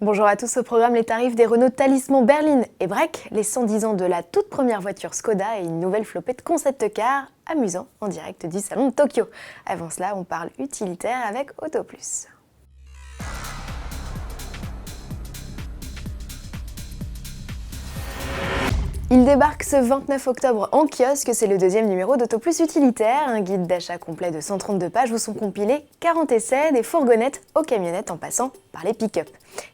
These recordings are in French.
Bonjour à tous, au programme les tarifs des Renault Talisman Berline et Break, les 110 ans de la toute première voiture Skoda et une nouvelle flopée de concept cars amusants en direct du salon de Tokyo. Avant cela, on parle utilitaire avec Auto Plus. Il débarque ce 29 octobre en kiosque, c'est le deuxième numéro d'Auto Plus Utilitaire, un guide d'achat complet de 132 pages où sont compilés 40 essais des fourgonnettes aux camionnettes en passant par les pick-up.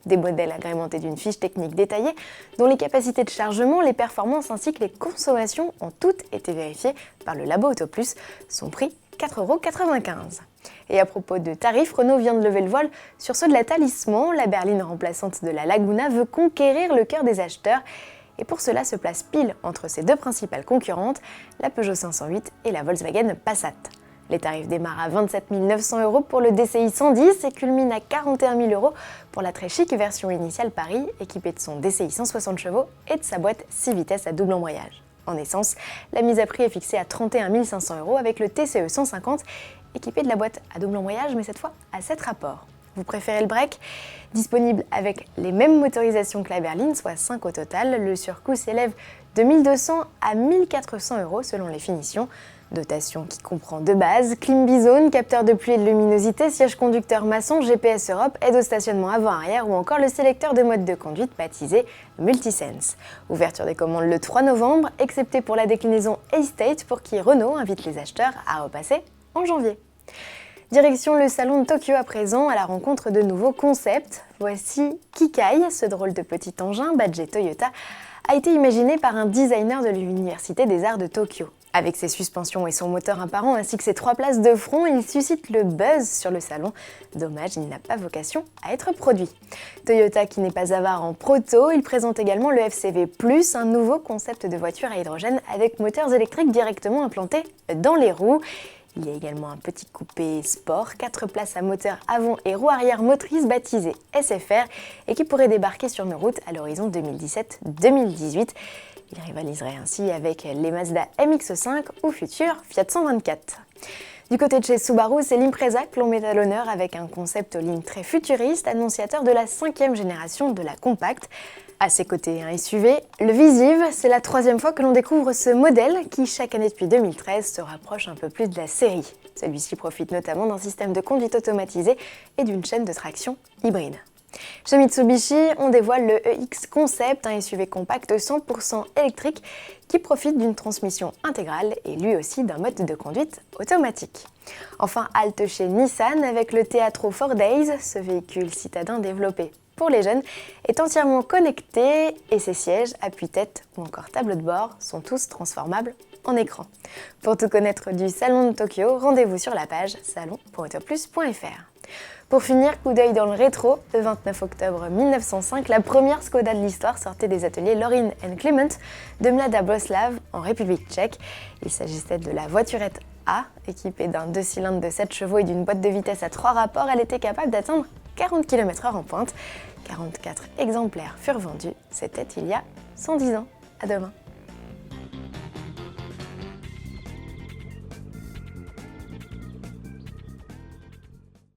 Des modèles agrémentés d'une fiche technique détaillée dont les capacités de chargement, les performances ainsi que les consommations ont toutes été vérifiées par le labo Auto Plus. Son prix, 4,95 €. Et à propos de tarifs, Renault vient de lever le voile sur ceux de la Talisman. La berline remplaçante de la Laguna veut conquérir le cœur des acheteurs. Et pour cela se place pile entre ses deux principales concurrentes, la Peugeot 508 et la Volkswagen Passat. Les tarifs démarrent à 27 900 € pour le DCI 110 et culminent à 41 000 € pour la très chic version initiale Paris, équipée de son DCI 160 chevaux et de sa boîte 6 vitesses à double embrayage. En essence, la mise à prix est fixée à 31 500 € avec le TCE 150, équipé de la boîte à double embrayage, mais cette fois à 7 rapports. Vous préférez le break? Disponible avec les mêmes motorisations que la berline, soit 5 au total, le surcoût s'élève de 1 200 à 1 400 € selon les finitions. Dotation qui comprend de base, clim bizone, capteur de pluie et de luminosité, siège conducteur maçon, GPS Europe, aide au stationnement avant-arrière ou encore le sélecteur de mode de conduite baptisé Multisense. Ouverture des commandes le 3 novembre, excepté pour la déclinaison A-State pour qui Renault invite les acheteurs à repasser en janvier. Direction le salon de Tokyo à présent, à la rencontre de nouveaux concepts. Voici Kikai, ce drôle de petit engin badgé Toyota, a été imaginé par un designer de l'Université des Arts de Tokyo. Avec ses suspensions et son moteur apparent ainsi que ses 3 places de front, il suscite le buzz sur le salon. Dommage, il n'a pas vocation à être produit. Toyota qui n'est pas avare en proto, il présente également le FCV+, un nouveau concept de voiture à hydrogène avec moteurs électriques directement implantés dans les roues. Il y a également un petit coupé sport, 4 places à moteur avant et roue arrière motrice baptisé SFR et qui pourrait débarquer sur nos routes à l'horizon 2017-2018. Il rivaliserait ainsi avec les Mazda MX-5 ou futurs Fiat 124. Du côté de chez Subaru, c'est l'Impreza que l'on met à l'honneur avec un concept aux lignes très futuriste, annonciateur de la 5e génération de la compacte. À ses côtés, un SUV, le Visive, c'est la 3e fois que l'on découvre ce modèle qui, chaque année depuis 2013, se rapproche un peu plus de la série. Celui-ci profite notamment d'un système de conduite automatisé et d'une chaîne de traction hybride. Chez Mitsubishi, on dévoile le EX Concept, un SUV compact 100% électrique qui profite d'une transmission intégrale et lui aussi d'un mode de conduite automatique. Enfin, halte chez Nissan avec le Teatro 4Days, ce véhicule citadin développé pour les jeunes est entièrement connecté et ses sièges, appuie-tête ou encore tableau de bord sont tous transformables en écran. Pour tout connaître du Salon de Tokyo, rendez-vous sur la page salon.autoplus.fr. Pour finir, coup d'œil dans le rétro, le 29 octobre 1905, la première Skoda de l'histoire sortait des ateliers Lorin & Clement de Mlada Boleslav en République tchèque. Il s'agissait de la voiturette A, équipée d'un 2 cylindres de 7 chevaux et d'une boîte de vitesse à 3 rapports, elle était capable d'atteindre 40 km/h en pointe. 44 exemplaires furent vendus, c'était il y a 110 ans. À demain.